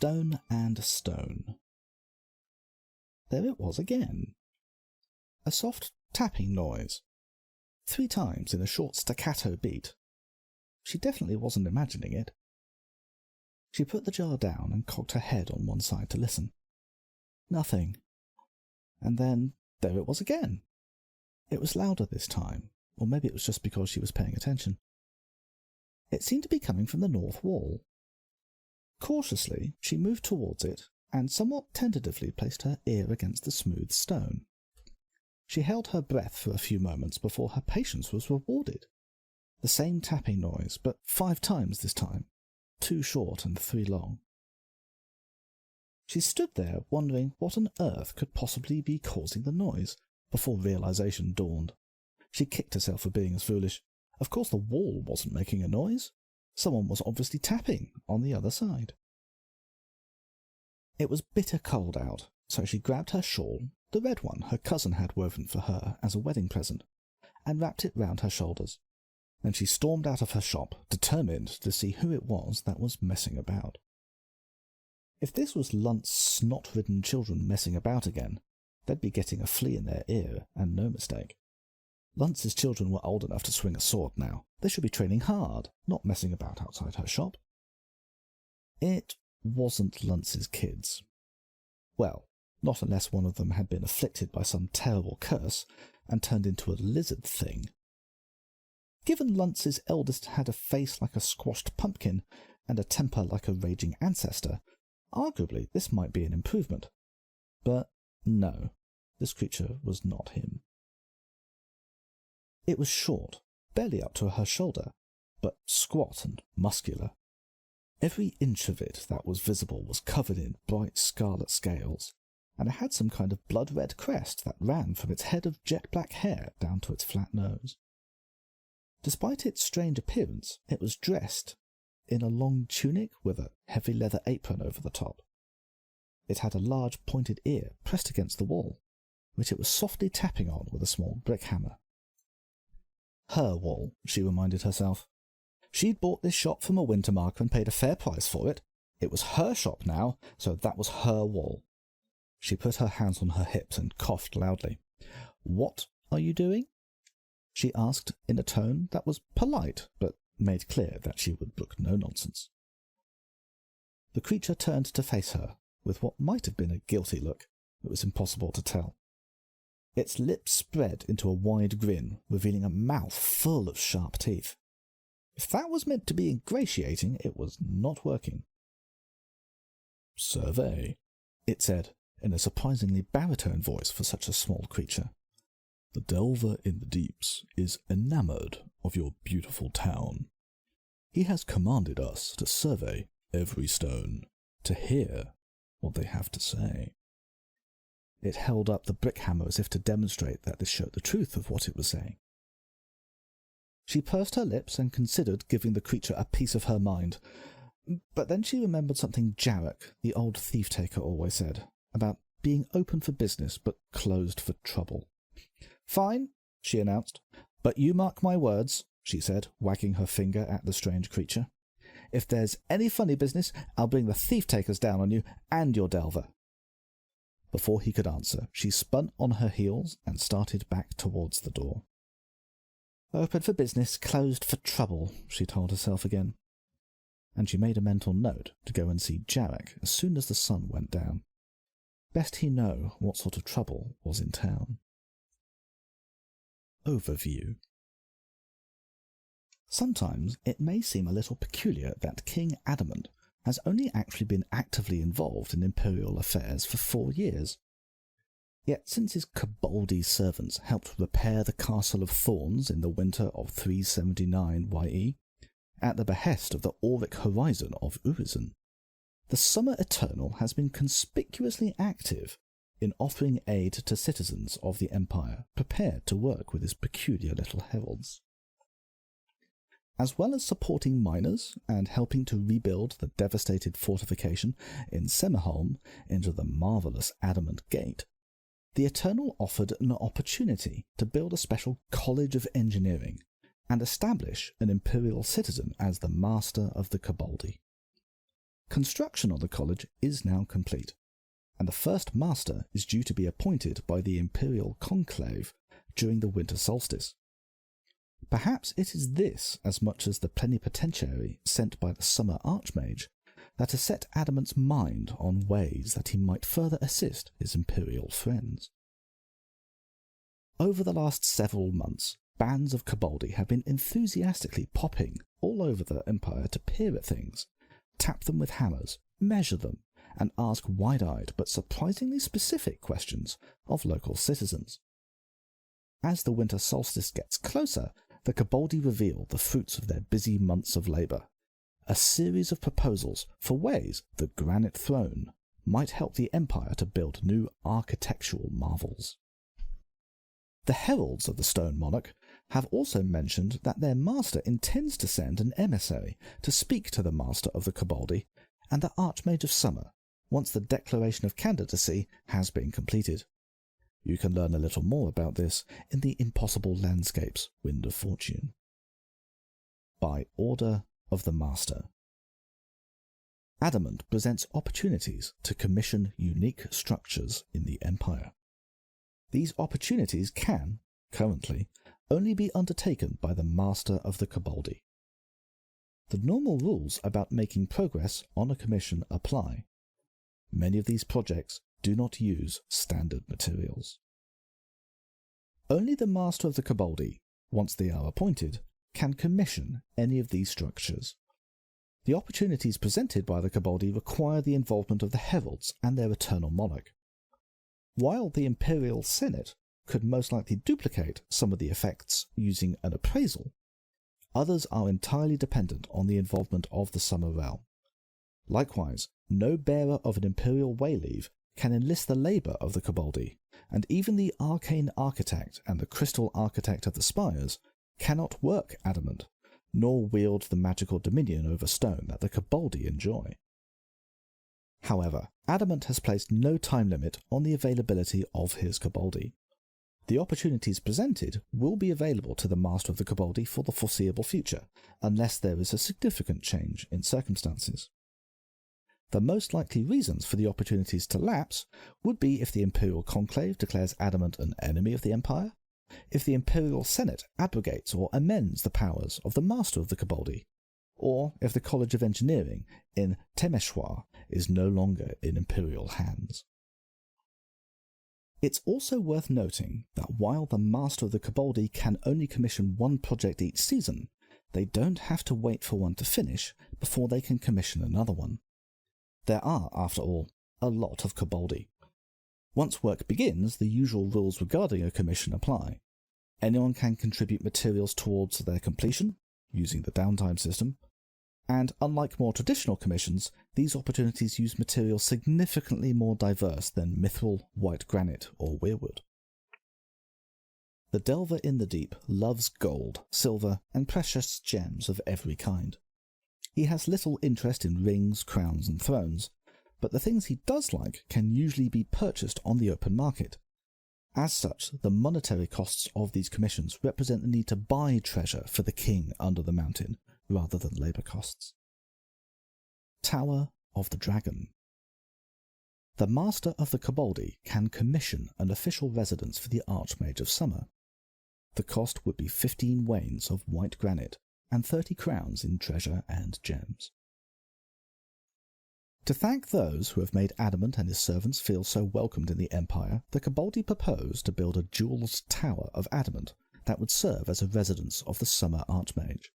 stone and stone. There it was again. A soft tapping noise. 3 times in a short staccato beat. She definitely wasn't imagining it. She put the jar down and cocked her head on one side to listen. Nothing. And then there it was again. It was louder this time, or maybe it was just because she was paying attention. It seemed to be coming from the north wall. Cautiously, she moved towards it and somewhat tentatively placed her ear against the smooth stone. She held her breath for a few moments before her patience was rewarded. The same tapping noise, but 5 times this time, 2 short and 3 long. She stood there wondering what on earth could possibly be causing the noise, before realization dawned. She kicked herself for being as foolish. Of course the wall wasn't making a noise. Someone was obviously tapping on the other side. It was bitter cold out, so she grabbed her shawl, the red one her cousin had woven for her as a wedding present, and wrapped it round her shoulders. Then she stormed out of her shop, determined to see who it was that was messing about. If this was Lunt's snot-ridden children messing about again, they'd be getting a flea in their ear, and no mistake. Luntz's children were old enough to swing a sword now. They should be training hard, not messing about outside her shop. It wasn't Luntz's kids. Well, not unless one of them had been afflicted by some terrible curse and turned into a lizard thing. Given Luntz's eldest had a face like a squashed pumpkin and a temper like a raging ancestor, arguably this might be an improvement. But no, this creature was not him. It was short, barely up to her shoulder, but squat and muscular. Every inch of it that was visible was covered in bright scarlet scales, and it had some kind of blood-red crest that ran from its head of jet-black hair down to its flat nose. Despite its strange appearance, it was dressed in a long tunic with a heavy leather apron over the top. It had a large pointed ear pressed against the wall, which it was softly tapping on with a small brick hammer. Her wall, she reminded herself. She'd bought this shop from a winter marker and paid a fair price for it. It was her shop now, so that was her wall. She put her hands on her hips and coughed loudly. "What are you doing?" she asked in a tone that was polite, but made clear that she would brook no nonsense. The creature turned to face her, with what might have been a guilty look. It was impossible to tell. Its lips spread into a wide grin, revealing a mouth full of sharp teeth. If that was meant to be ingratiating, it was not working. "Survey," it said, in a surprisingly baritone voice for such a small creature. "The delver in the deeps is enamoured of your beautiful town. He has commanded us to survey every stone, to hear what they have to say." It held up the brick hammer as if to demonstrate that this showed the truth of what it was saying. She pursed her lips and considered giving the creature a piece of her mind, but then she remembered something Jarek, the old thief-taker, always said, about being open for business but closed for trouble. "Fine," she announced, "but you mark my words," she said, wagging her finger at the strange creature. "If there's any funny business, I'll bring the thief-takers down on you and your delver." Before he could answer, she spun on her heels and started back towards the door. "Open for business, closed for trouble," she told herself again. And she made a mental note to go and see Jarek as soon as the sun went down. Best he know what sort of trouble was in town. Overview. Sometimes it may seem a little peculiar that King Adamant has only actually been actively involved in imperial affairs for 4 years. Yet since his Koboldi servants helped repair the Castle of Thorns in the winter of 379 YE, at the behest of the Auric Horizon of Urizen, the Summer Eternal has been conspicuously active in offering aid to citizens of the Empire prepared to work with his peculiar little heralds. As well as supporting miners and helping to rebuild the devastated fortification in Semiholm into the marvellous Adamant Gate, the Eternal offered an opportunity to build a special College of Engineering and establish an Imperial citizen as the Master of the Koboldi. construction on the college is now complete, and the first master is due to be appointed by the Imperial Conclave during the winter solstice. Perhaps it is this, as much as the plenipotentiary sent by the Summer Archmage, that has set Adamant's mind on ways that he might further assist his Imperial friends. Over the last several months, bands of Koboldi have been enthusiastically popping all over the Empire to peer at things, tap them with hammers, measure them, and ask wide-eyed but surprisingly specific questions of local citizens. As the winter solstice gets closer, the Koboldi reveal the fruits of their busy months of labour, a series of proposals for ways the Granite Throne might help the Empire to build new architectural marvels. The heralds of the Stone Monarch have also mentioned that their master intends to send an emissary to speak to the master of the Koboldi and the Archmage of Summer once the declaration of candidacy has been completed. You can learn a little more about this in the Impossible Landscapes Wind of Fortune. By order of the Master. Adamant presents opportunities to commission unique structures in the Empire. These opportunities can, currently, only be undertaken by the Master of the Koboldi. The normal rules about making progress on a commission apply. Many of these projects do not use standard materials. Only the Master of the Koboldi, once they are appointed, can commission any of these structures. The opportunities presented by the Koboldi require the involvement of the heralds and their eternal monarch. While the Imperial Senate could most likely duplicate some of the effects using an appraisal, others are entirely dependent on the involvement of the Summer Realm. Likewise, no bearer of an Imperial Wayleave can enlist the labour of the Koboldi, and even the Arcane Architect and the Crystal Architect of the Spires cannot work adamant, nor wield the magical dominion over stone that the Koboldi enjoy. However, Adamant has placed no time limit on the availability of his Koboldi. The opportunities presented will be available to the Master of the Koboldi for the foreseeable future, unless there is a significant change in circumstances. The most likely reasons for the opportunities to lapse would be if the Imperial Conclave declares Adamant an enemy of the Empire, if the Imperial Senate abrogates or amends the powers of the Master of the Koboldi, or if the College of Engineering in Temeshwar is no longer in Imperial hands. It's also worth noting that while the Master of the Koboldi can only commission one project each season, they don't have to wait for one to finish before they can commission another one. There are, after all, a lot of Koboldi. Once work begins, the usual rules regarding a commission apply. Anyone can contribute materials towards their completion, using the downtime system, and unlike more traditional commissions, these opportunities use materials significantly more diverse than mithril, white granite, or weirwood. The Delver in the Deep loves gold, silver, and precious gems of every kind. He has little interest in rings, crowns, and thrones, but the things he does like can usually be purchased on the open market. As such, the monetary costs of these commissions represent the need to buy treasure for the king under the mountain, rather than labour costs. Tower of the Dragon. The Master of the Koboldi can commission an official residence for the Archmage of Summer. The cost would be 15 wains of white granite and 30 crowns in treasure and gems. To thank those who have made Adamant and his servants feel so welcomed in the Empire, the Koboldi proposed to build a jewelled tower of adamant that would serve as a residence of the Summer Archmage.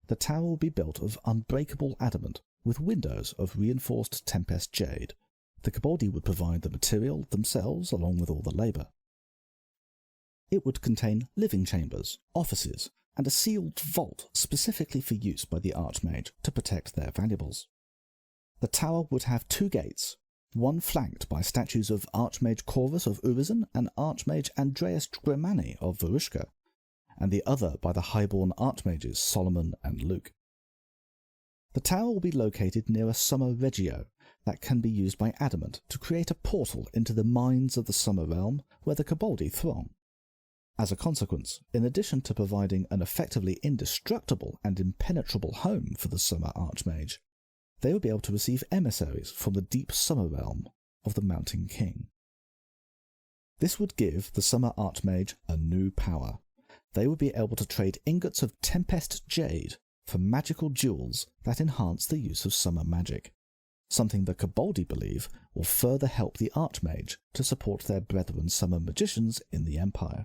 The tower will be built of unbreakable adamant, with windows of reinforced Tempest jade. The Koboldi would provide the material themselves along with all the labour. It would contain living chambers, offices, and a sealed vault specifically for use by the Archmage to protect their valuables. The tower would have 2 gates, one flanked by statues of Archmage Corvus of Urizen and Archmage Andreas Grimani of Varushka, and the other by the highborn Archmages Solomon and Luke. The tower will be located near a Summer Regio that can be used by Adamant to create a portal into the mines of the Summer Realm where the Koboldi throng. As a consequence, in addition to providing an effectively indestructible and impenetrable home for the Summer Archmage, they would be able to receive emissaries from the deep summer realm of the Mountain King. This would give the Summer Archmage a new power. They would be able to trade ingots of Tempest Jade for magical jewels that enhance the use of summer magic, something the Koboldi believe will further help the Archmage to support their brethren summer magicians in the Empire.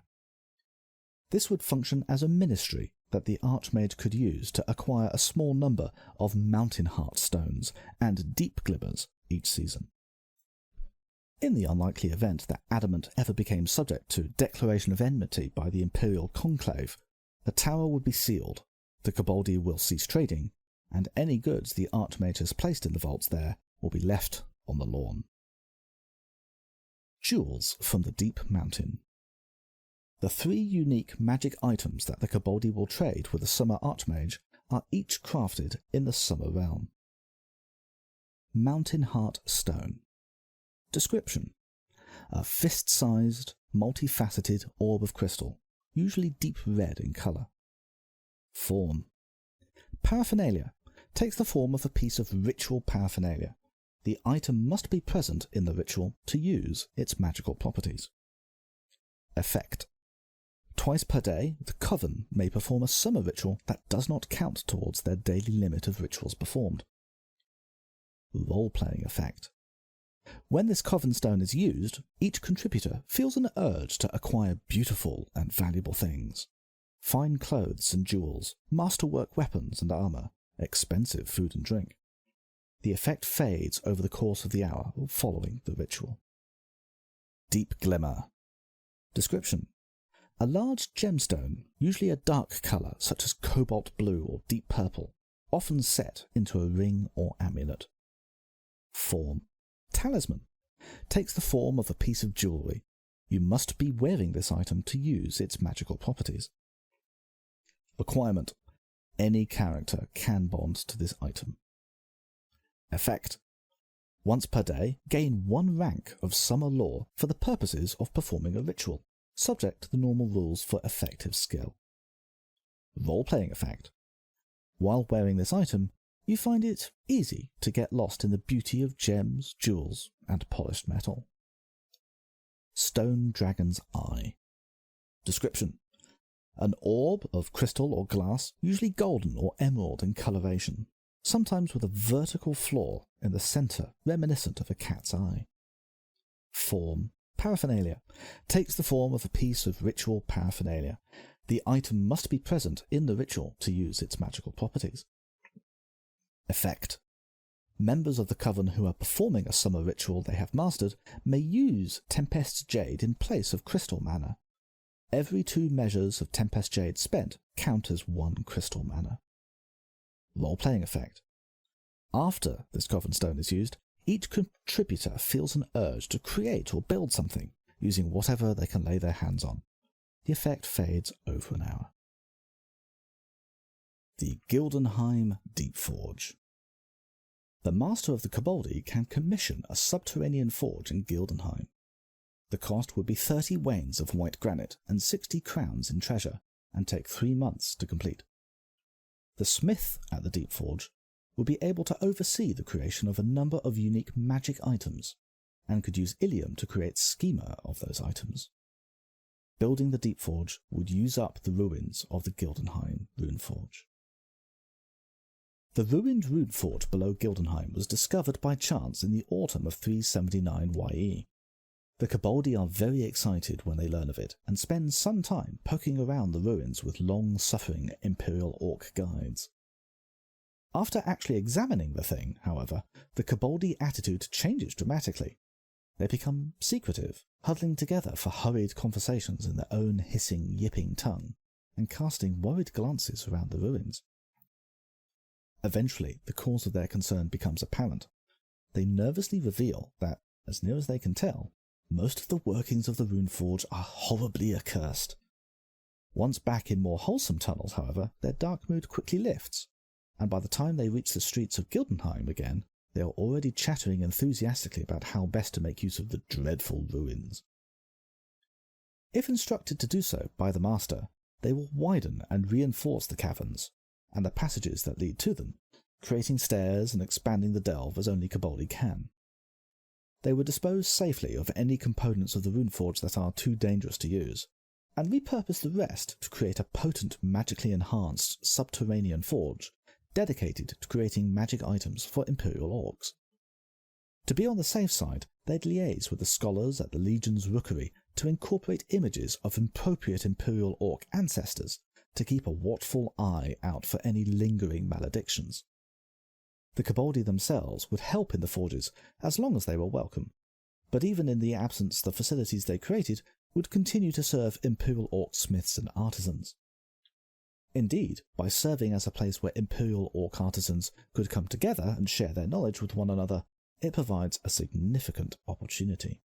This would function as a ministry that the Archmage could use to acquire a small number of Mountain Heart stones and Deep Glimmers each season. In the unlikely event that Adamant ever became subject to declaration of enmity by the Imperial Conclave, the tower would be sealed, the Koboldi will cease trading, and any goods the Archmage has placed in the vaults there will be left on the lawn. Jewels from the Deep Mountain. The 3 unique magic items that the Koboldi will trade with the Summer Archmage are each crafted in the Summer Realm. Mountain Heart Stone. Description: a fist-sized, multifaceted orb of crystal, usually deep red in colour. Form: paraphernalia. Takes the form of a piece of ritual paraphernalia. The item must be present in the ritual to use its magical properties. Effect: twice per day, the Coven may perform a summer ritual that does not count towards their daily limit of rituals performed. Role-playing effect: when this Coven stone is used, each contributor feels an urge to acquire beautiful and valuable things. Fine clothes and jewels, masterwork weapons and armour, expensive food and drink. The effect fades over the course of the hour following the ritual. Deep Glimmer. Description: a large gemstone, usually a dark colour such as cobalt blue or deep purple, often set into a ring or amulet. Form: Talisman. Takes the form of a piece of jewellery. You must be wearing this item to use its magical properties. Requirement: any character can bond to this item. Effect: once per day, gain 1 rank of Summer Lore for the purposes of performing a ritual, subject to the normal rules for effective skill. Role-playing effect: while wearing this item, you find it easy to get lost in the beauty of gems, jewels, and polished metal. Stone Dragon's Eye. Description: an orb of crystal or glass, usually golden or emerald in coloration, sometimes with a vertical flaw in the centre reminiscent of a cat's eye. Form: paraphernalia. Takes the form of a piece of ritual paraphernalia. The item must be present in the ritual to use its magical properties. Effect: members of the Coven who are performing a summer ritual they have mastered may use Tempest Jade in place of crystal mana. Every 2 measures of Tempest Jade spent count as 1 crystal mana. Role-playing effect: after this Coven stone is used, each contributor feels an urge to create or build something using whatever they can lay their hands on. The effect fades over an hour. The Guildenheim Deepforge. The master of the Koboldi can commission a subterranean forge in Guildenheim. The cost would be 30 wains of white granite and 60 crowns in treasure, and take 3 months to complete. The smith at the Deepforge would be able to oversee the creation of a number of unique magic items, and could use Ilium to create schema of those items. Building the Deepforge would use up the ruins of the Guildenheim Runeforge. The ruined Runeforge below Guildenheim was discovered by chance in the autumn of 379 YE. The Koboldi are very excited when they learn of it, and spend some time poking around the ruins with long-suffering Imperial Orc guides. After actually examining the thing, however, the Koboldi attitude changes dramatically. They become secretive, huddling together for hurried conversations in their own hissing, yipping tongue, and casting worried glances around the ruins. Eventually, the cause of their concern becomes apparent. They nervously reveal that, as near as they can tell, most of the workings of the Runeforge are horribly accursed. Once back in more wholesome tunnels, however, their dark mood quickly lifts, and by the time they reach the streets of Guildenheim again, they are already chattering enthusiastically about how best to make use of the dreadful ruins. If instructed to do so by the master, they will widen and reinforce the caverns, and the passages that lead to them, creating stairs and expanding the delve as only Koboldi can. They would dispose safely of any components of the Runeforge that are too dangerous to use, and repurpose the rest to create a potent, magically enhanced subterranean forge dedicated to creating magic items for Imperial Orcs. To be on the safe side, they'd liaise with the scholars at the Legion's Rookery to incorporate images of appropriate Imperial Orc ancestors to keep a watchful eye out for any lingering maledictions. The Koboldi themselves would help in the forges as long as they were welcome, but even in the absence the facilities they created would continue to serve Imperial Orc smiths and artisans. Indeed, by serving as a place where Imperial Orc artisans could come together and share their knowledge with one another, it provides a significant opportunity.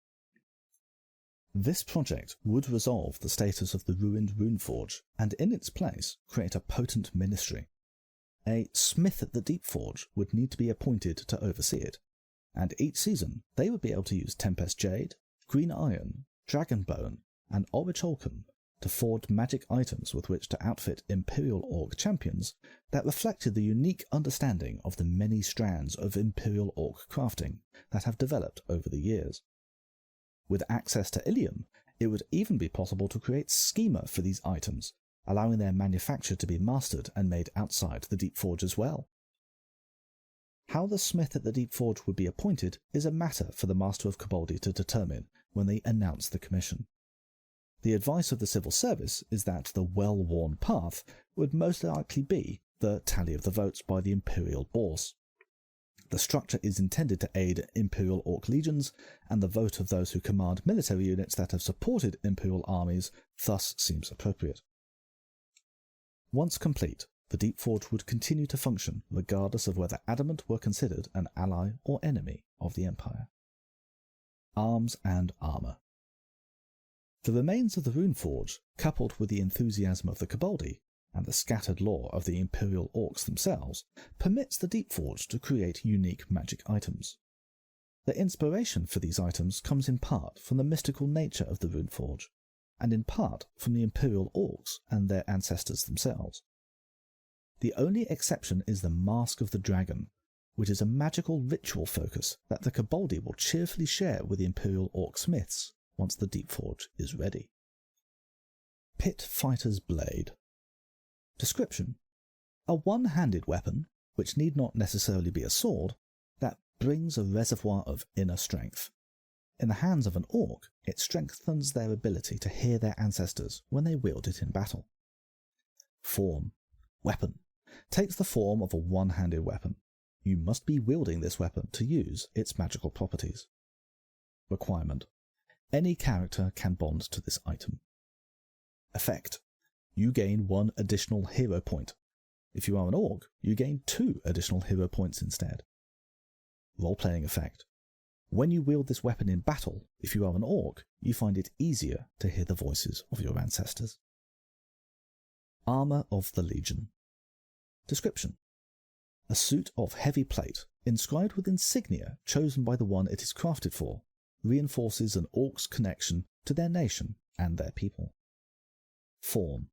This project would resolve the status of the ruined Runeforge and in its place create a potent ministry. A smith at the Deepforge would need to be appointed to oversee it, and each season they would be able to use Tempest Jade, Green Iron, Dragonbone, and Orichalcum to forge magic items with which to outfit Imperial Orc champions that reflected the unique understanding of the many strands of Imperial Orc crafting that have developed over the years. With access to Ilium, it would even be possible to create schema for these items, allowing their manufacture to be mastered and made outside the Deepforge as well. How the smith at the Deepforge would be appointed is a matter for the Master of Koboldi to determine when they announce the commission. The advice of the civil service is that the well-worn path would most likely be the tally of the votes by the Imperial Bourse. The structure is intended to aid Imperial Orc legions, and the vote of those who command military units that have supported Imperial armies thus seems appropriate. Once complete, the Deepforge would continue to function regardless of whether Adamant were considered an ally or enemy of the Empire. Arms and armour. The remains of the Runeforge, coupled with the enthusiasm of the Koboldi, and the scattered lore of the Imperial Orcs themselves, permits the Deepforge to create unique magic items. The inspiration for these items comes in part from the mystical nature of the Runeforge, and in part from the Imperial Orcs and their ancestors themselves. The only exception is the Mask of the Dragon, which is a magical ritual focus that the Koboldi will cheerfully share with the Imperial Orc smiths once the Deepforge is ready. Pit Fighter's Blade. Description: a one-handed weapon, which need not necessarily be a sword, that brings a reservoir of inner strength. In the hands of an orc, it strengthens their ability to hear their ancestors when they wield it in battle. Form: weapon. Takes the form of a one-handed weapon. You must be wielding this weapon to use its magical properties. Requirement: any character can bond to this item. Effect: you gain 1 additional hero point. If you are an orc, you gain 2 additional hero points instead. Role-playing effect: when you wield this weapon in battle, if you are an orc, you find it easier to hear the voices of your ancestors. Armour of the Legion. Description: a suit of heavy plate, inscribed with insignia chosen by the one it is crafted for, reinforces an orc's connection to their nation and their people. Form: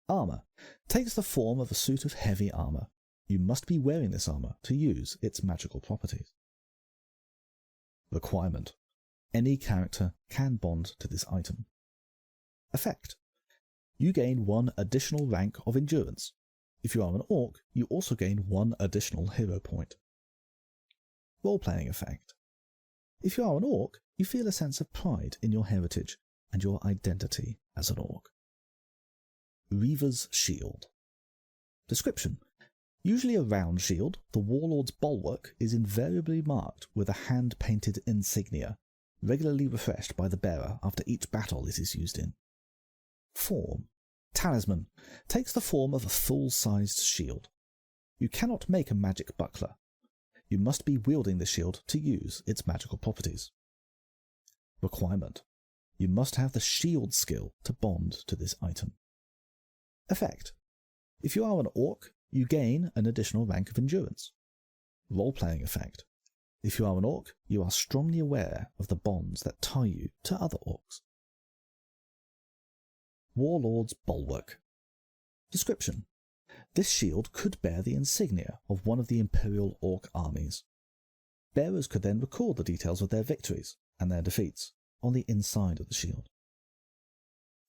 armour. Takes the form of a suit of heavy armour. You must be wearing this armour to use its magical properties. Requirement: any character can bond to this item. Effect: you gain 1 additional rank of endurance. If you are an orc, you also gain 1 additional hero point. Role-playing effect: if you are an orc, you feel a sense of pride in your heritage and your identity as an orc. Reaver's Shield. Description: usually a round shield, the Warlord's Bulwark is invariably marked with a hand-painted insignia, regularly refreshed by the bearer after each battle it is used in. Form: Talisman. Takes the form of a full-sized shield. You cannot make a magic buckler. You must be wielding the shield to use its magical properties. Requirement: you must have the shield skill to bond to this item. Effect: if you are an orc, you gain an additional rank of endurance. Role-playing effect: if you are an orc, you are strongly aware of the bonds that tie you to other orcs. Warlord's Bulwark. Description: This shield could bear the insignia of one of the Imperial Orc armies. Bearers could then record the details of their victories and their defeats on the inside of the shield.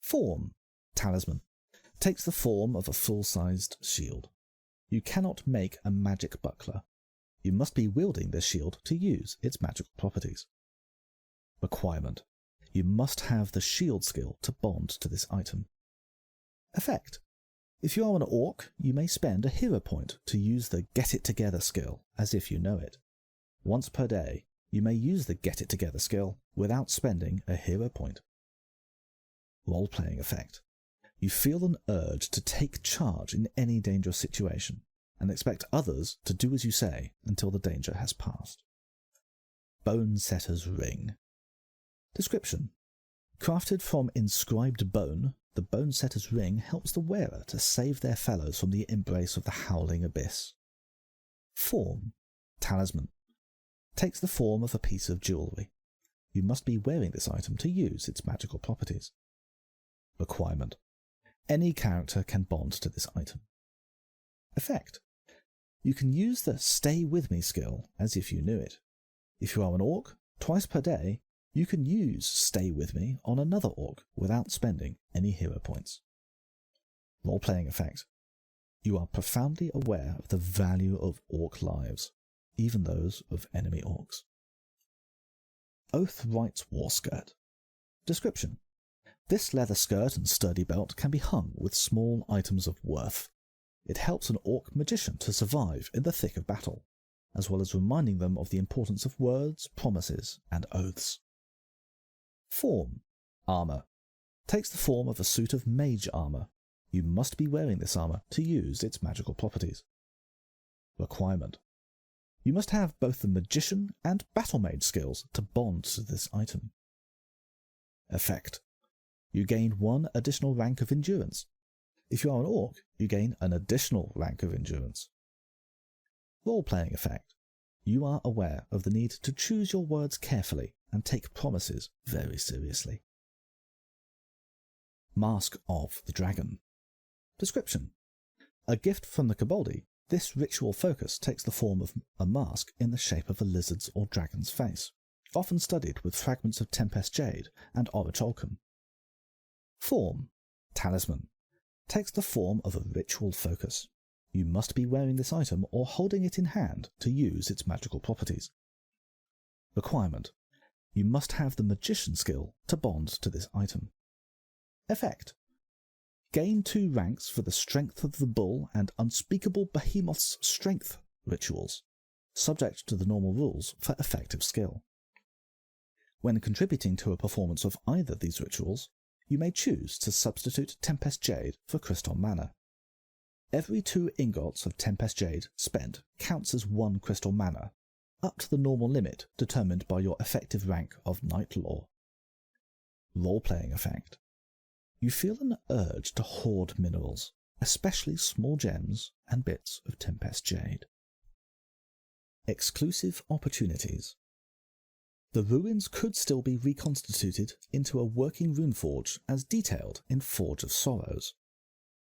Form, Talisman, takes the form of a full-sized shield. You cannot make a magic buckler. You must be wielding this shield to use its magical properties. Requirement: you must have the shield skill to bond to this item. Effect: if you are an orc, you may spend a hero point to use the Get It Together skill as if you know it. Once per day, you may use the Get It Together skill without spending a hero point. Role-playing effect: you feel an urge to take charge in any dangerous situation and expect others to do as you say until the danger has passed. Bone Setter's Ring. Description: crafted from inscribed bone, the Bone Setter's Ring helps the wearer to save their fellows from the embrace of the howling abyss. Form, Talisman, takes the form of a piece of jewellery. You must be wearing this item to use its magical properties. Requirement: any character can bond to this item. Effect: you can use the Stay With Me skill as if you knew it. If you are an orc, twice per day, you can use Stay With Me on another orc without spending any hero points. Role-playing effect: you are profoundly aware of the value of orc lives, even those of enemy orcs. Oathwright's War Skirt. Description: this leather skirt and sturdy belt can be hung with small items of worth. It helps an orc magician to survive in the thick of battle, as well as reminding them of the importance of words, promises, and oaths. Form, Armour, takes the form of a suit of mage armour. You must be wearing this armour to use its magical properties. Requirement: you must have both the magician and battle mage skills to bond to this item. Effect: you gain 1 additional rank of endurance. If you are an orc, you gain an additional rank of endurance. Role-playing effect: you are aware of the need to choose your words carefully and take promises very seriously. Mask of the Dragon. Description: a gift from the Koboldi, this ritual focus takes the form of a mask in the shape of a lizard's or dragon's face, often studied with fragments of Tempest Jade and Orichalcum. Form, Talisman, takes the form of a ritual focus. You must be wearing this item or holding it in hand to use its magical properties. Requirement: you must have the magician skill to bond to this item. Effect: gain 2 ranks for the Strength of the Bull and Unspeakable Behemoth's Strength rituals, subject to the normal rules for effective skill. When contributing to a performance of either these rituals, you may choose to substitute Tempest Jade for Crystal Mana. Every 2 ingots of Tempest Jade spent counts as 1 Crystal Mana, up to the normal limit determined by your effective rank of Knight Lore. Role-playing effect: you feel an urge to hoard minerals, especially small gems and bits of Tempest Jade. Exclusive opportunities. The ruins could still be reconstituted into a working runeforge as detailed in Forge of Sorrows.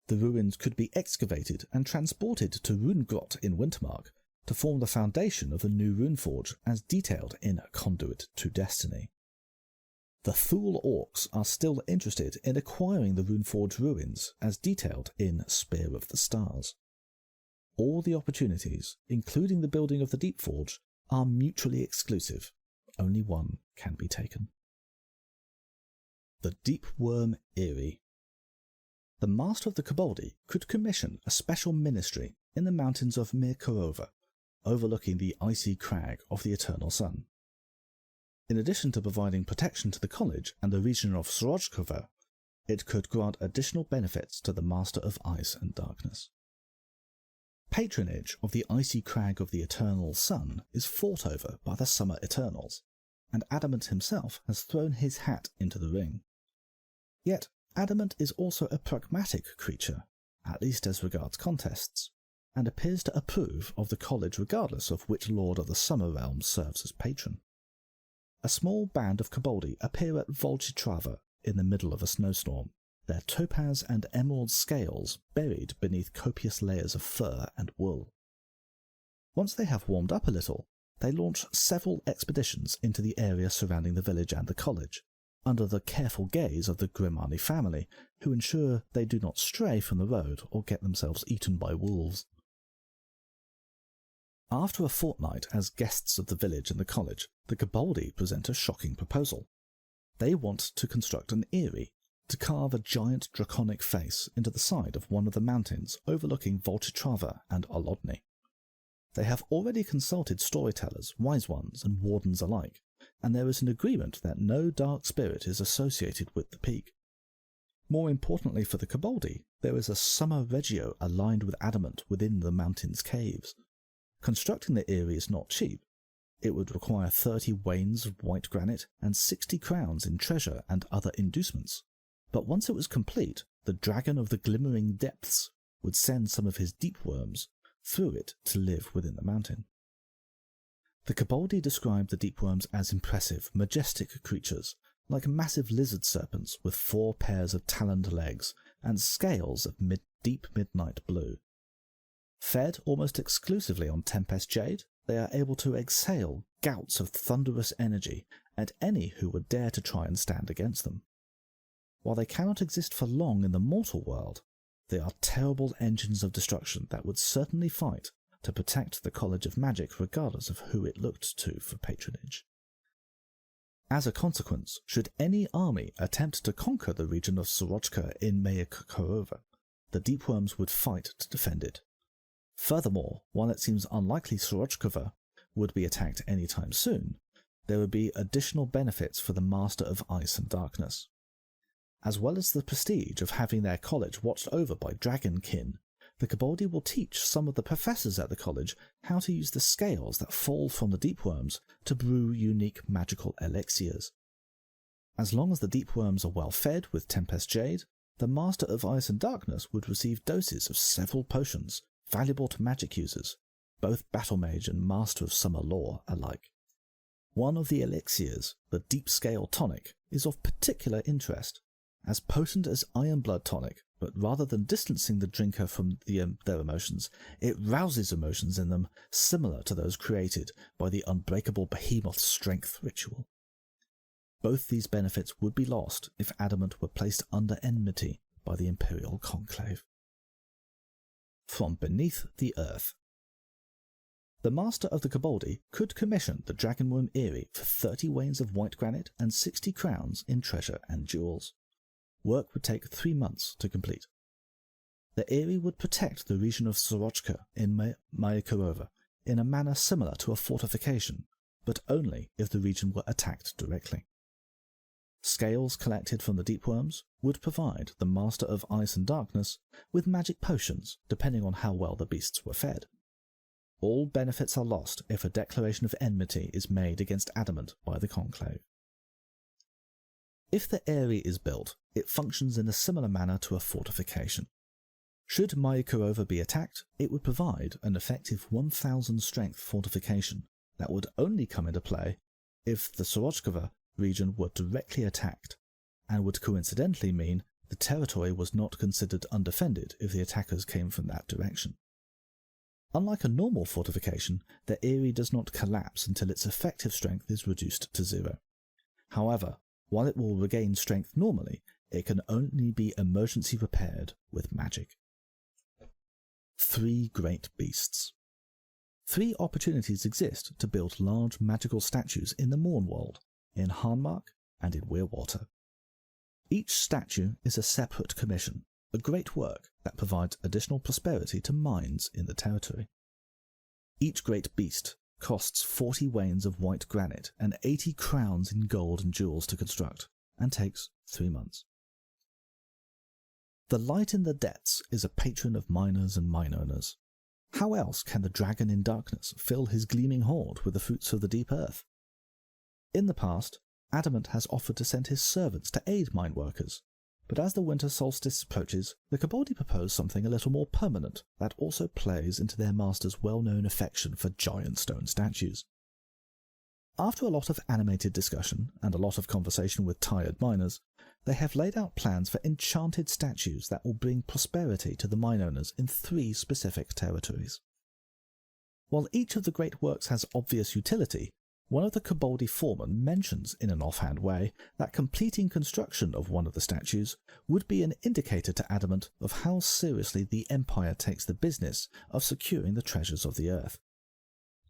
The ruins could be excavated and transported to Runegrot in Wintermark to form the foundation of a new runeforge as detailed in Conduit to Destiny. The Thule Orcs are still interested in acquiring the Runeforge ruins as detailed in Spear of the Stars. All the opportunities, including the building of the Deep Forge, are mutually exclusive. Only one can be taken. The Deep Worm Eyrie. The Master of the Koboldi could commission a special ministry in the mountains of Mirkorova, overlooking the icy crag of the Eternal Sun. In addition to providing protection to the college and the region of Srojkova, it could grant additional benefits to the Master of Ice and Darkness. Patronage of the icy crag of the Eternal Sun is fought over by the Summer Eternals, and Adamant himself has thrown his hat into the ring. Yet Adamant is also a pragmatic creature, at least as regards contests, and appears to approve of the college regardless of which Lord of the Summer Realm serves as patron. A small band of Koboldi appear at Volchitrava in the middle of a snowstorm, their topaz and emerald scales buried beneath copious layers of fur and wool. Once they have warmed up a little, they launch several expeditions into the area surrounding the village and the college, under the careful gaze of the Grimani family, who ensure they do not stray from the road or get themselves eaten by wolves. After a fortnight as guests of the village and the college, the Gaboldi present a shocking proposal. They want to construct an eyrie to carve a giant draconic face into the side of one of the mountains overlooking Volchitrava and Olodny. They have already consulted storytellers, wise ones, and wardens alike, and there is an agreement that no dark spirit is associated with the peak. More importantly for the Gaboldi, there is a summa regio aligned with adamant within the mountain's caves. Constructing the eyrie is not cheap. It would require 30 wains of white granite and 60 crowns in treasure and other inducements. But once it was complete, the dragon of the glimmering depths would send some of his deep worms through it to live within the mountain. The Gaboldi described the deep worms as impressive, majestic creatures, like massive lizard serpents with 4 pairs of taloned legs and scales of deep midnight blue. Fed almost exclusively on Tempest Jade, they are able to exhale gouts of thunderous energy at any who would dare to try and stand against them. While they cannot exist for long in the mortal world, they are terrible engines of destruction that would certainly fight to protect the College of Magic regardless of who it looked to for patronage. As a consequence, should any army attempt to conquer the region of Sorochka in Mayakorova, the deepworms would fight to defend it. Furthermore, while it seems unlikely Sorochkova would be attacked anytime soon, there would be additional benefits for the Master of Ice and Darkness. As well as the prestige of having their college watched over by dragonkin, the Gaboldi will teach some of the professors at the college how to use the scales that fall from the deepworms to brew unique magical elixirs. As long as the deepworms are well fed with Tempest Jade, the Master of Ice and Darkness would receive doses of several potions, valuable to magic users, both Battle Mage and Master of Summer Lore alike. One of the elixirs, the Deep Scale Tonic, is of particular interest. As potent as Iron Blood Tonic, but rather than distancing the drinker from their emotions, it rouses emotions in them similar to those created by the Unbreakable Behemoth Strength ritual. Both these benefits would be lost if Adamant were placed under enmity by the Imperial Conclave. From beneath the earth. The Master of the Gaboldi could commission the Dragonworm Eyrie for 30 wains of white granite and 60 crowns in treasure and jewels. Work would take 3 months to complete. The eyrie would protect the region of Sorochka in Mayakorova in a manner similar to a fortification, but only if the region were attacked directly. Scales collected from the deepworms would provide the Master of Ice and Darkness with magic potions depending on how well the beasts were fed. All benefits are lost if a declaration of enmity is made against Adamant by the Conclave. If the eyrie is built, it functions in a similar manner to a fortification. Should Mayakorova be attacked, it would provide an effective 1,000 strength fortification that would only come into play if the Sorochkova region were directly attacked, and would coincidentally mean the territory was not considered undefended if the attackers came from that direction. Unlike a normal fortification, the eyrie does not collapse until its effective strength is reduced to 0. However, while it will regain strength normally, it can only be emergency repaired with magic. 3 Great Beasts. 3 opportunities exist to build large magical statues in the Mournworld, in Harnmark and in Weirwater. Each statue is a separate commission, a great work that provides additional prosperity to mines in the territory. Each great beast costs 40 wains of white granite and 80 crowns in gold and jewels to construct, and takes 3 months. The Light in the Depths is a patron of miners and mine owners. How else can the Dragon in Darkness fill his gleaming hoard with the fruits of the deep earth? In the past, Adamant has offered to send his servants to aid mine workers, but as the winter solstice approaches, the Gaboldi propose something a little more permanent that also plays into their master's well-known affection for giant stone statues. After a lot of animated discussion and a lot of conversation with tired miners, they have laid out plans for enchanted statues that will bring prosperity to the mine owners in 3 specific territories. While each of the great works has obvious utility, one of the Koboldi foremen mentions in an offhand way that completing construction of one of the statues would be an indicator to Adamant of how seriously the Empire takes the business of securing the treasures of the earth.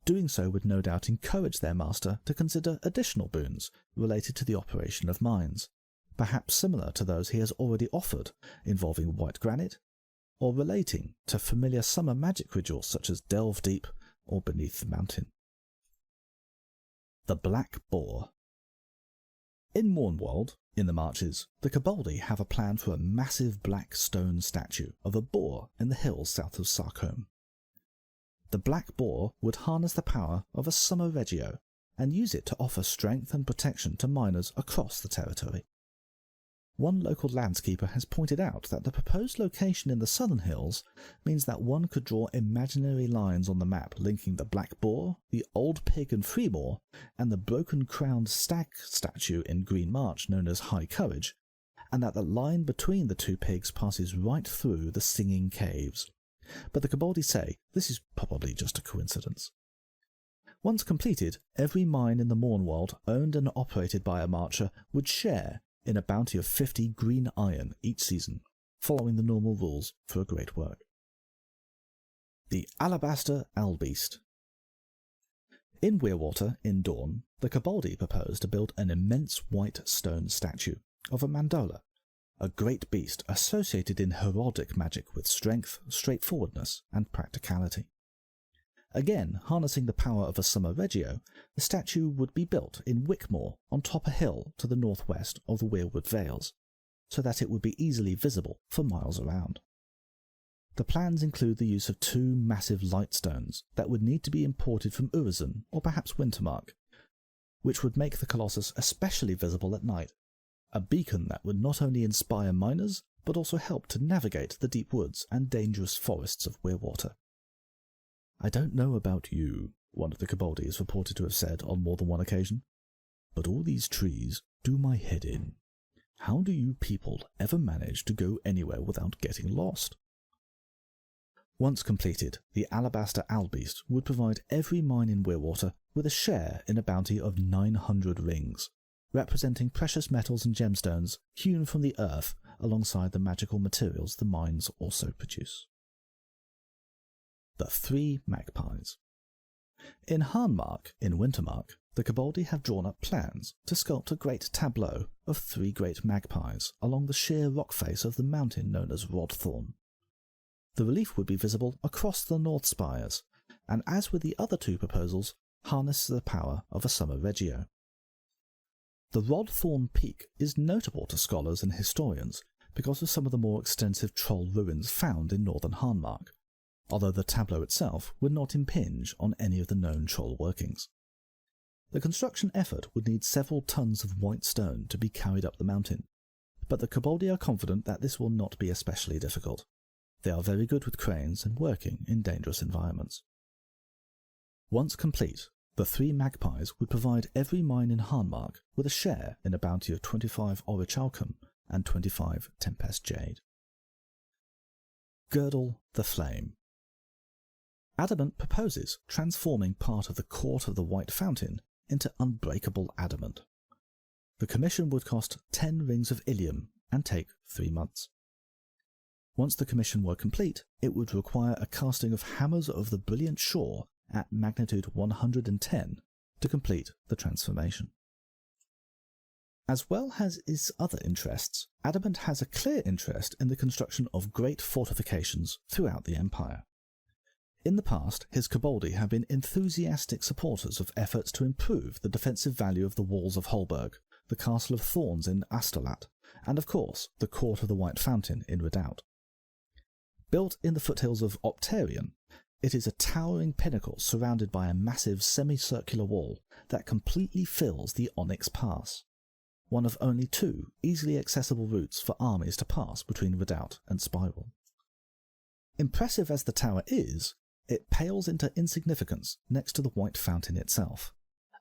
Doing so would no doubt encourage their master to consider additional boons related to the operation of mines, perhaps similar to those he has already offered, involving white granite, or relating to familiar summer magic rituals such as Delve Deep or Beneath the Mountain. The Black Boar. In Mournworld, in the Marches, the Koboldi have a plan for a massive black stone statue of a boar in the hills south of Sarcombe. The Black Boar would harness the power of a Summer Regio and use it to offer strength and protection to miners across the territory. One local landskeeper has pointed out that the proposed location in the southern hills means that one could draw imaginary lines on the map linking the Black Boar, the Old Pig and Freemore, and the broken-crowned stag statue in Green March known as High Courage, and that the line between the 2 pigs passes right through the Singing Caves. But the Koboldi say this is probably just a coincidence. Once completed, every mine in the Mournworld owned and operated by a Marcher would share in a bounty of 50 green iron each season, following the normal rules for a great work. The Alabaster Al Beast. In Weirwater, in Dawn, the Koboldi propose to build an immense white stone statue of a Mandola, a great beast associated in heraldic magic with strength, straightforwardness, and practicality. Again, harnessing the power of a Summer Regio, the statue would be built in Wickmore on top a hill to the northwest of the Weirwood Vales, so that it would be easily visible for miles around. The plans include the use of 2 massive light stones that would need to be imported from Urizen or perhaps Wintermark, which would make the Colossus especially visible at night, a beacon that would not only inspire miners, but also help to navigate the deep woods and dangerous forests of Weirwater. "I don't know about you," one of the Koboldi is reported to have said on more than one occasion, "but all these trees do my head in. How do you people ever manage to go anywhere without getting lost?" Once completed, the Alabaster Al Beast would provide every mine in Weirwater with a share in a bounty of 900 rings, representing precious metals and gemstones hewn from the earth alongside the magical materials the mines also produce. The 3 Magpies. In Harnmark, in Wintermark, the Koboldi have drawn up plans to sculpt a great tableau of 3 great magpies along the sheer rock face of the mountain known as Rodthorn. The relief would be visible across the north spires, and as with the other 2 proposals, harness the power of a Summer Regio. The Rodthorn Peak is notable to scholars and historians because of some of the more extensive troll ruins found in northern Harnmark, although the tableau itself would not impinge on any of the known troll workings. The construction effort would need several tons of white stone to be carried up the mountain, but the Koboldi are confident that this will not be especially difficult. They are very good with cranes and working in dangerous environments. Once complete, the 3 magpies would provide every mine in Harnmark with a share in a bounty of 25 Orichalcum and 25 Tempest Jade. Girdle the Flame. Adamant proposes transforming part of the Court of the White Fountain into unbreakable adamant. The commission would cost 10 rings of Ilium and take 3 months. Once the commission were complete, it would require a casting of Hammers of the Brilliant Shore at magnitude 110 to complete the transformation. As well as its other interests, Adamant has a clear interest in the construction of great fortifications throughout the Empire. In the past, his Koboldi have been enthusiastic supporters of efforts to improve the defensive value of the walls of Holberg, the Castle of Thorns in Astolat, and of course the Court of the White Fountain in Redoubt. Built in the foothills of Opterion, it is a towering pinnacle surrounded by a massive semicircular wall that completely fills the Onyx Pass, one of only 2 easily accessible routes for armies to pass between Redoubt and Spiral. Impressive as the tower is, it pales into insignificance next to the White Fountain itself,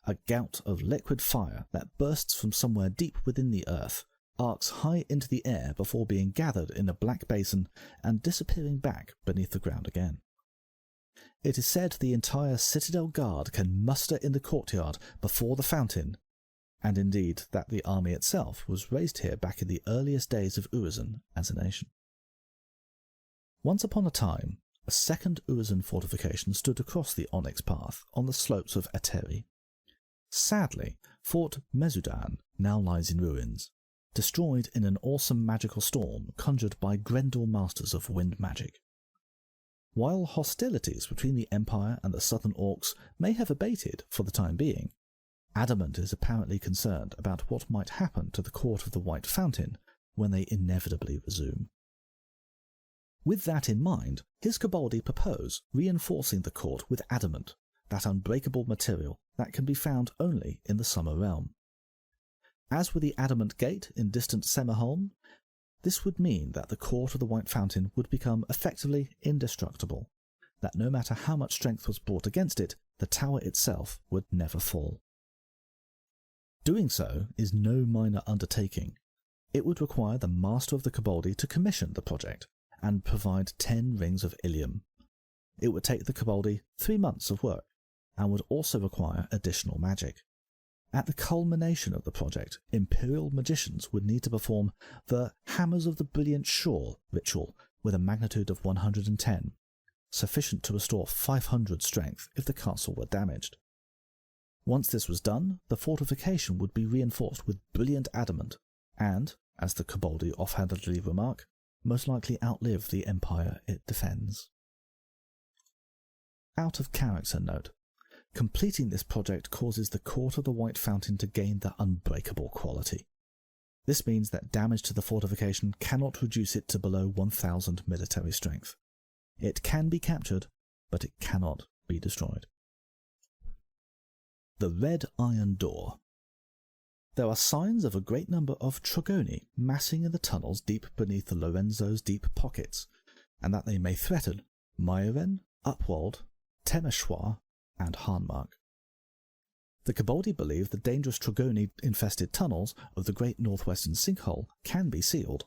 a gout of liquid fire that bursts from somewhere deep within the earth, arcs high into the air before being gathered in a black basin and disappearing back beneath the ground again. It is said the entire Citadel Guard can muster in the courtyard before the fountain, and indeed that the army itself was raised here back in the earliest days of Urizen as a nation. Once upon a time, a second Urizen fortification stood across the Onyx Path on the slopes of Ateri. Sadly, Fort Mezudan now lies in ruins, destroyed in an awesome magical storm conjured by Grendel masters of wind magic. While hostilities between the Empire and the Southern Orcs may have abated for the time being, Adamant is apparently concerned about what might happen to the Court of the White Fountain when they inevitably resume. With that in mind, his Koboldi propose reinforcing the court with adamant, that unbreakable material that can be found only in the Summer Realm. As with the Adamant Gate in distant Semerholm, this would mean that the Court of the White Fountain would become effectively indestructible, that no matter how much strength was brought against it, the tower itself would never fall. Doing so is no minor undertaking. It would require the Master of the Koboldi to commission the project and provide 10 rings of Ilium. It would take the Koboldi 3 months of work, and would also require additional magic. At the culmination of the project, Imperial magicians would need to perform the Hammers of the Brilliant Shore ritual with a magnitude of 110, sufficient to restore 500 strength if the castle were damaged. Once this was done, the fortification would be reinforced with brilliant adamant, and, as the Koboldi offhandedly remark, most likely outlive the empire it defends. Out of character note. Completing this project causes the Court of the White Fountain to gain the unbreakable quality. This means that damage to the fortification cannot reduce it to below 1000 military strength. It can be captured, but it cannot be destroyed. The Red Iron Door. There are signs of a great number of Trogoni massing in the tunnels deep beneath the Lorenzo's deep pockets, and that they may threaten Myren, Upwald, Temeshwa, and Harnmark. The Koboldi believe the dangerous Trogoni-infested tunnels of the Great Northwestern Sinkhole can be sealed.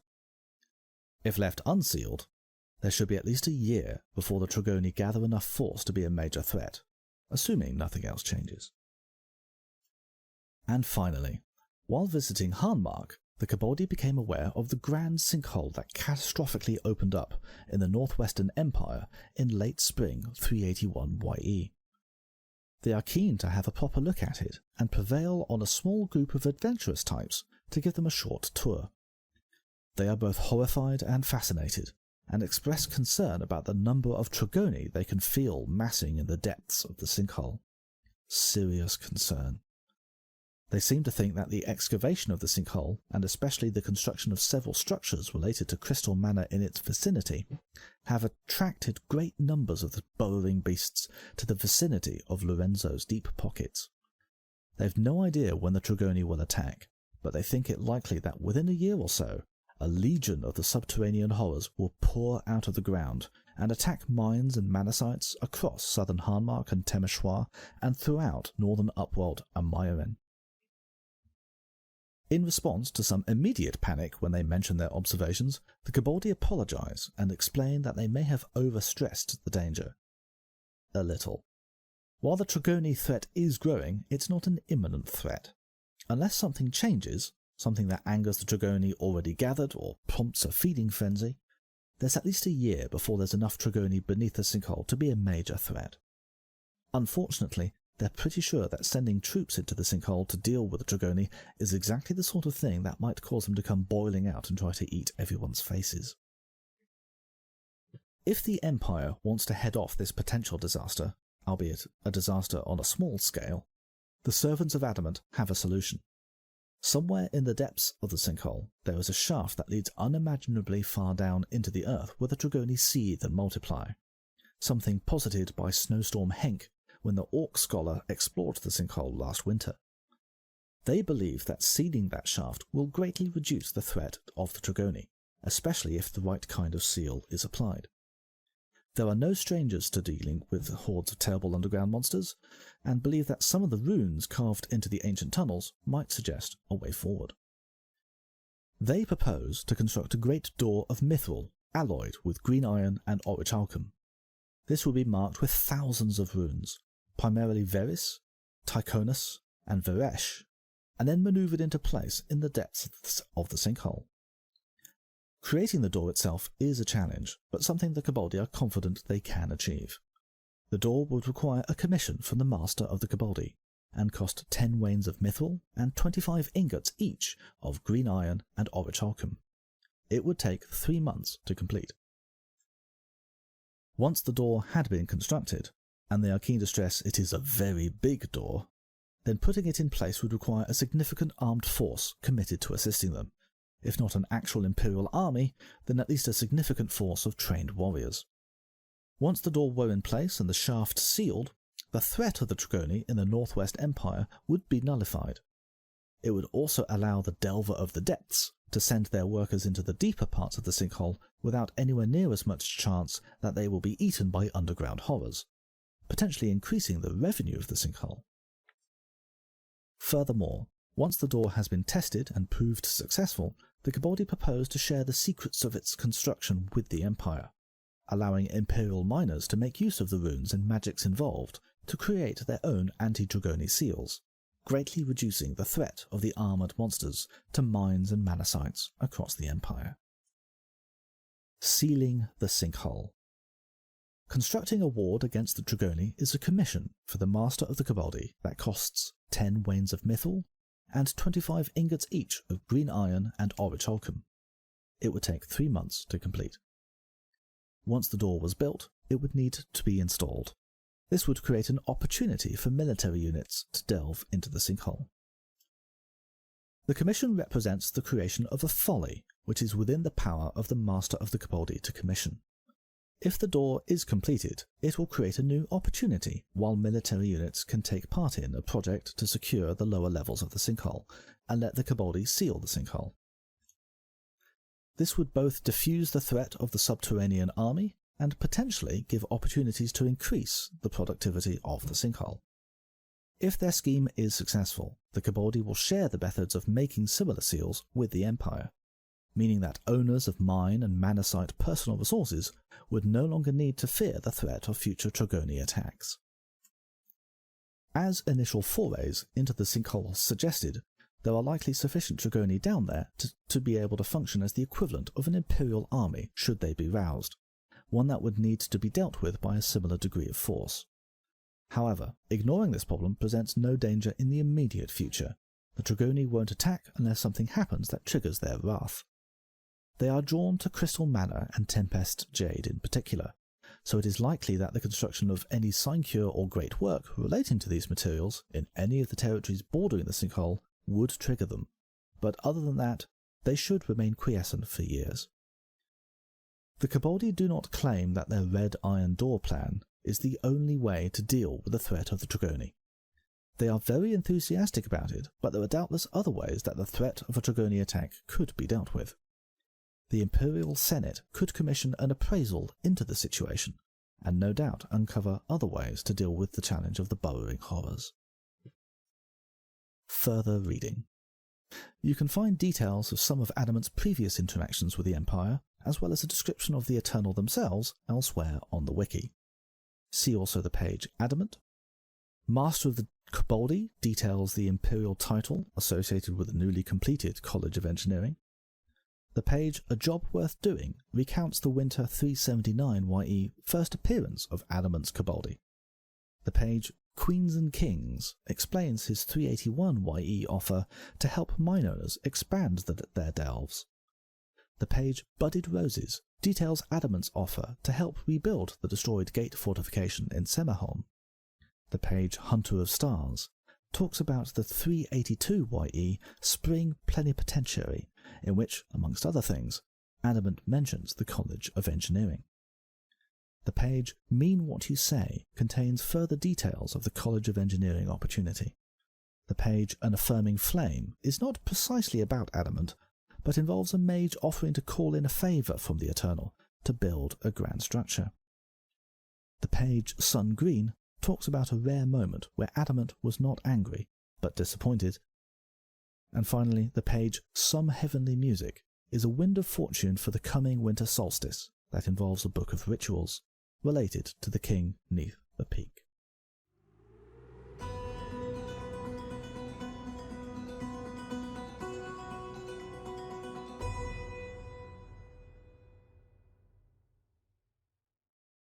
If left unsealed, there should be at least a year before the Trogoni gather enough force to be a major threat, assuming nothing else changes. And finally, while visiting Harnmark, the Koboldi became aware of the grand sinkhole that catastrophically opened up in the Northwestern Empire in late spring 381 YE. They are keen to have a proper look at it and prevail on a small group of adventurous types to give them a short tour. They are both horrified and fascinated, and express concern about the number of Trogoni they can feel massing in the depths of the sinkhole. Serious concern. They seem to think that the excavation of the sinkhole, and especially the construction of several structures related to Crystal Manor in its vicinity, have attracted great numbers of the burrowing beasts to the vicinity of Lorenzo's deep pockets. They have no idea when the Trogoni will attack, but they think it likely that within a year or so, a legion of the subterranean horrors will pour out of the ground and attack mines and mana sites across southern Harnmark and Temeshwa and throughout northern Upwald and Myren. In response to some immediate panic when they mention their observations, the Koboldi apologize and explain that they may have overstressed the danger. A little. While the Trogoni threat is growing, it's not an imminent threat. Unless something changes, something that angers the Trogoni already gathered or prompts a feeding frenzy, there's at least a year before there's enough Trogoni beneath the sinkhole to be a major threat. Unfortunately, they're pretty sure that sending troops into the sinkhole to deal with the Trogoni is exactly the sort of thing that might cause them to come boiling out and try to eat everyone's faces. If the Empire wants to head off this potential disaster, albeit a disaster on a small scale, the Servants of Adamant have a solution. Somewhere in the depths of the sinkhole, there is a shaft that leads unimaginably far down into the earth where the Trogoni seethe and multiply, something posited by Snowstorm Henk when the Orc scholar explored the sinkhole last winter. They believe that sealing that shaft will greatly reduce the threat of the Trogoni, especially if the right kind of seal is applied. There are no strangers to dealing with hordes of terrible underground monsters, and believe that some of the runes carved into the ancient tunnels might suggest a way forward. They propose to construct a great door of mithril alloyed with green iron and orichalcum. This will be marked with thousands of runes, primarily Veris, Tychonus, and Veresh, and then manoeuvred into place in the depths of the sinkhole. Creating the door itself is a challenge, but something the Koboldi are confident they can achieve. The door would require a commission from the Master of the Koboldi, and cost 10 wains of mithril and 25 ingots each of green iron and orichalcum. It would take 3 months to complete. Once the door had been constructed, and they are keen to stress it is a very big door, then putting it in place would require a significant armed force committed to assisting them. If not an actual Imperial army, then at least a significant force of trained warriors. Once the door were in place and the shaft sealed, the threat of the Dragoni in the Northwest Empire would be nullified. It would also allow the Delver of the Depths to send their workers into the deeper parts of the sinkhole without anywhere near as much chance that they will be eaten by underground horrors, potentially increasing the revenue of the sinkhole. Furthermore, once the door has been tested and proved successful, the Koboldi propose to share the secrets of its construction with the Empire, allowing Imperial miners to make use of the runes and magics involved to create their own anti-Dragoni seals, greatly reducing the threat of the armoured monsters to mines and mana sites across the Empire. Sealing the sinkhole. Constructing a ward against the Dragoni is a commission for the Master of the Koboldi that costs 10 wains of mithril and 25 ingots each of green iron and orichalcum. It would take 3 months to complete. Once the door was built, it would need to be installed. This would create an opportunity for military units to delve into the sinkhole. The commission represents the creation of a folly which is within the power of the Master of the Koboldi to commission. If the door is completed, it will create a new opportunity while military units can take part in a project to secure the lower levels of the sinkhole and let the Koboldi seal the sinkhole. This would both diffuse the threat of the subterranean army and potentially give opportunities to increase the productivity of the sinkhole. If their scheme is successful, the Koboldi will share the methods of making similar seals with the Empire, meaning that owners of mine and mana site personal resources would no longer need to fear the threat of future Dragoni attacks. As initial forays into the sinkhole suggested, there are likely sufficient Dragoni down there to be able to function as the equivalent of an Imperial army should they be roused, one that would need to be dealt with by a similar degree of force. However, ignoring this problem presents no danger in the immediate future. The Dragoni won't attack unless something happens that triggers their wrath. They are drawn to Crystal Mana and Tempest Jade in particular, so it is likely that the construction of any sinecure or great work relating to these materials in any of the territories bordering the sinkhole would trigger them, but other than that, they should remain quiescent for years. The Koboldi do not claim that their red iron door plan is the only way to deal with the threat of the Dragoni. They are very enthusiastic about it, but there are doubtless other ways that the threat of a Dragoni attack could be dealt with. The Imperial Senate could commission an appraisal into the situation, and no doubt uncover other ways to deal with the challenge of the burrowing horrors. Further reading. You can find details of some of Adamant's previous interactions with the Empire, as well as a description of the Eternal themselves elsewhere on the wiki. See also the page Adamant. Master of the Koboldi details the Imperial title associated with the newly completed College of Engineering. The page A Job Worth Doing recounts the winter 379 YE first appearance of Adamant's Koboldi. The page Queens and Kings explains his 381 YE offer to help mine owners expand their delves. The page Budded Roses details Adamant's offer to help rebuild the destroyed gate fortification in Semerholm. The page Hunter of Stars talks about the 382 YE Spring Plenipotentiary, in which, amongst other things, Adamant mentions the College of Engineering. The page Mean What You Say contains further details of the College of Engineering opportunity. The page An Affirming Flame is not precisely about Adamant, but involves a mage offering to call in a favour from the Eternal to build a grand structure. The page Sun Green talks about a rare moment where Adamant was not angry, but disappointed. And finally, the page Some Heavenly Music is a wind of fortune for the coming winter solstice that involves a book of rituals related to the king 'neath the peak.